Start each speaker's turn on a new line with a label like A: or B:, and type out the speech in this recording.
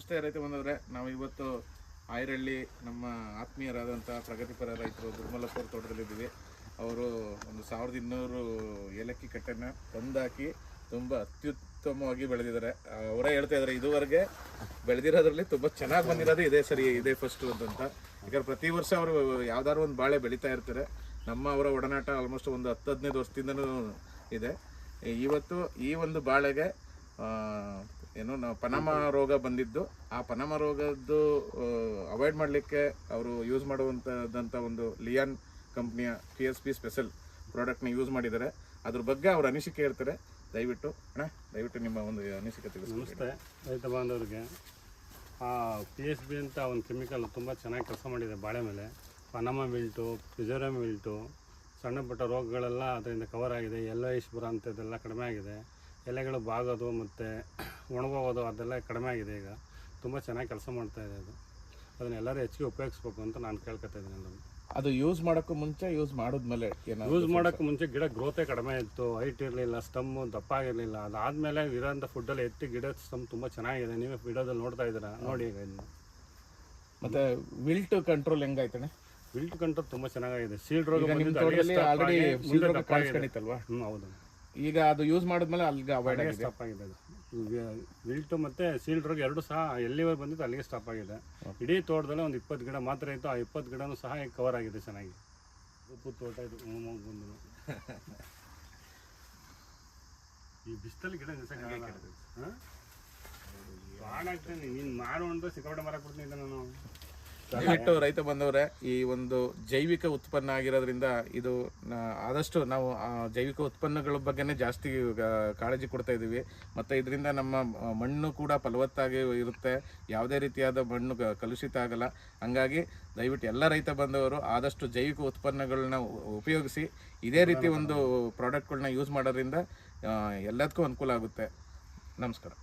A: ನಮಸ್ತೆ ರೈತ ಬಂದವರೇ, ನಾವು ಇವತ್ತು ಆಯಿರಳ್ಳಿ ನಮ್ಮ ಆತ್ಮೀಯರಾದಂಥ ಪ್ರಗತಿಪರ ರೈತರು ದುರ್ಮಲಪುರ ತೋಟದಲ್ಲಿದ್ದೀವಿ. ಅವರು ಒಂದು 1200 ಏಲಕ್ಕಿ ಕಟ್ಟನ್ನು ತಂದಾಕಿ ತುಂಬ ಅತ್ಯುತ್ತಮವಾಗಿ ಬೆಳೆದಿದ್ದಾರೆ. ಅವರೇ ಹೇಳ್ತಾ ಇದ್ದಾರೆ ಇದುವರೆಗೆ ಬೆಳೆದಿರೋದ್ರಲ್ಲಿ ತುಂಬ ಚೆನ್ನಾಗಿ ಬಂದಿರೋದು ಇದೇ ಫಸ್ಟು ಅಂತ. ಯಾಕಂದ್ರೆ ಪ್ರತಿ ವರ್ಷ ಅವರು ಯಾವ್ದಾದ್ರು ಒಂದು ಬಾಳೆ ಬೆಳೀತಾ ಇರ್ತಾರೆ. ಅವರ ಒಡನಾಟ ಆಲ್ಮೋಸ್ಟ್ ಒಂದು 10-15 ವರ್ಷದಿಂದನೂ ಇದೆ. ಇವತ್ತು ಈ ಒಂದು ಬಾಳೆಗೆ ನಾವು ಪನಾಮ ರೋಗ ಬಂದಿದ್ದು, ಆ ಪನಾಮ ರೋಗದ್ದು ಅವಾಯ್ಡ್ ಮಾಡಲಿಕ್ಕೆ ಅವರು ಯೂಸ್ ಮಾಡುವಂಥದ್ದಂಥ ಒಂದು ಲಿಯಾನ್ ಕಂಪ್ನಿಯ PSP ಸ್ಪೆಷಲ್ ಪ್ರಾಡಕ್ಟ್ನ ಯೂಸ್ ಮಾಡಿದ್ದಾರೆ. ಅದ್ರ ಬಗ್ಗೆ ಅವ್ರ ಅನಿಸಿಕೆ ಹೇಳ್ತಾರೆ. ದಯವಿಟ್ಟು ನಿಮ್ಮ ಒಂದು ಅನಿಸಿಕೆ ತಿಳಿಸಿ.
B: ನಮಸ್ತೆ ರೈತ ಬಾಂಧವರಿಗೆ. PSP ಅಂತ ಒಂದು ಕೆಮಿಕಲ್ ತುಂಬ ಚೆನ್ನಾಗಿ ಕೆಲಸ ಮಾಡಿದೆ ಬಾಳೆ ಮೇಲೆ. ಪನಾಮ ವಿಲ್ಟು, ಫಿಜೋರಿಯಂ ವಿಲ್ಟು, ಸಣ್ಣ ಪುಟ್ಟ ರೋಗಗಳೆಲ್ಲ ಅದರಿಂದ ಕವರ್ ಆಗಿದೆ. ಯೆಲ್ಲೋಯಿಶ್ ಬರೋ ಅಂಥದ್ದೆಲ್ಲ ಕಡಿಮೆ ಆಗಿದೆ. ಎಲೆಗಳು ಬಾಗೋದು ಮತ್ತು ಒಣಗೋಗೋದು ಅದೆಲ್ಲ ಕಡಿಮೆ ಆಗಿದೆ. ಈಗ ತುಂಬ ಚೆನ್ನಾಗಿ ಕೆಲಸ ಮಾಡ್ತಾಯಿದೆ ಅದು. ಅದನ್ನೆಲ್ಲರೂ ಹೆಚ್ಚಿಗೆ ಉಪಯೋಗಿಸ್ಬೇಕು ಅಂತ ನಾನು ಕೇಳ್ಕೊತಾ ಇದ್ದೀನಿ.
A: ಅದು ಯೂಸ್ ಮಾಡೋಕ್ಕೂ ಮುಂಚೆ, ಯೂಸ್ ಮಾಡಿದ್ಮೇಲೆ
B: ಯೂಸ್ ಮಾಡೋಕ್ಕೂ ಮುಂಚೆ ಗಿಡ ಗ್ರೋತೇ ಕಡಿಮೆ ಇತ್ತು, ಹೈಟ್ ಇರಲಿಲ್ಲ, ಸ್ಟಮ್ಮು ದಪ್ಪ ಆಗಿರಲಿಲ್ಲ. ಅದಾದಮೇಲೆ ಇರೋಂಥ ಫುಡ್ಡಲ್ಲಿ ಎತ್ತಿ ಗಿಡದ ಸ್ಟಮ್ ತುಂಬ ಚೆನ್ನಾಗಿದೆ. ನೀವೇ ವಿಡಿಯೋದಲ್ಲಿ ನೋಡ್ತಾ ಇದ್ದೀರಾ, ನೋಡಿ ಈಗ ಇನ್ನು.
A: ಮತ್ತು ವಿಲ್ಟ್ ಕಂಟ್ರೋಲ್ ಹೆಂಗಾಯ್ತಾನೆ?
B: ವಿಲ್ಟ್ ಕಂಟ್ರೋಲ್ ತುಂಬ ಚೆನ್ನಾಗಿದೆ. ಸೀಲ್ಡ್ ರೋಗ
A: ಕಾಣಿಸ್ಕೊಂಡಿತ್ತಲ್ವಾ?
B: ಹೌದು.
A: ಈಗ ಅದು ಯೂಸ್ ಮಾಡಿದ್ಮೇಲೆ ಅಲ್ಲಿಗೆ ಅವಾಯ್ಡ್ ಆಗಿದೆ,
B: ಸ್ಟಾಪ್ ಆಗಿದೆ ಅದು. ವಿಲ್ಟು ಮತ್ತು ಸೀಲ್ಡ್ ರೋಗ ಎರಡು ಸಹ ಎಲ್ಲಿವರೆಗೆ ಬಂದಿತ್ತು ಅಲ್ಲಿಗೆ ಸ್ಟಾಪ್ ಆಗಿದೆ. ಇಡೀ ತೋಟದಲ್ಲಿ ಒಂದು 20 ಗಿಡ ಮಾತ್ರ ಇತ್ತು. ಆ 20 ಗಿಡನೂ ಸಹ ಕವರ್ ಆಗಿದೆ ಚೆನ್ನಾಗಿ. ಉಪ್ಪು ತೋಟ ಇದು ಬಂದು ಈ ಬಿಸ್ತಲ್ಲಿ ಗಿಡ ಭಾಳ ಆಗ್ತಾನೆ. ನೀನು ಮಾರು ಅಂದ್ರೆ ಸಿಕ್ಕಾಪಟ್ಟೆ ಮರ ಕೊಡ್ತೀನಿ ನಾನು.
A: ದಯವಿಟ್ಟು ರೈತ ಬಂದವರೇ, ಈ ಒಂದು ಜೈವಿಕ ಉತ್ಪನ್ನ ಆಗಿರೋದ್ರಿಂದ ಇದು ಆದಷ್ಟು ನಾವು ಜೈವಿಕ ಉತ್ಪನ್ನಗಳ ಬಗ್ಗೆನೇ ಜಾಸ್ತಿ ಕಾಳಜಿ ಕೊಡ್ತಾ ಇದ್ದೀವಿ. ಮತ್ತು ಇದರಿಂದ ನಮ್ಮ ಮಣ್ಣು ಕೂಡ ಫಲವತ್ತಾಗಿ ಇರುತ್ತೆ. ಯಾವುದೇ ರೀತಿಯಾದ ಮಣ್ಣು ಕಲುಷಿತ ಆಗಲ್ಲ. ಹಂಗಾಗಿ ದಯವಿಟ್ಟು ಎಲ್ಲ ರೈತ ಬಂದವರು ಆದಷ್ಟು ಜೈವಿಕ ಉತ್ಪನ್ನಗಳನ್ನ ಉಪಯೋಗಿಸಿ ಇದೇ ರೀತಿ ಒಂದು ಪ್ರಾಡಕ್ಟ್ಗಳನ್ನ ಯೂಸ್ ಮಾಡೋದ್ರಿಂದ ಎಲ್ಲದಕ್ಕೂ ಅನುಕೂಲ ಆಗುತ್ತೆ. ನಮಸ್ಕಾರ.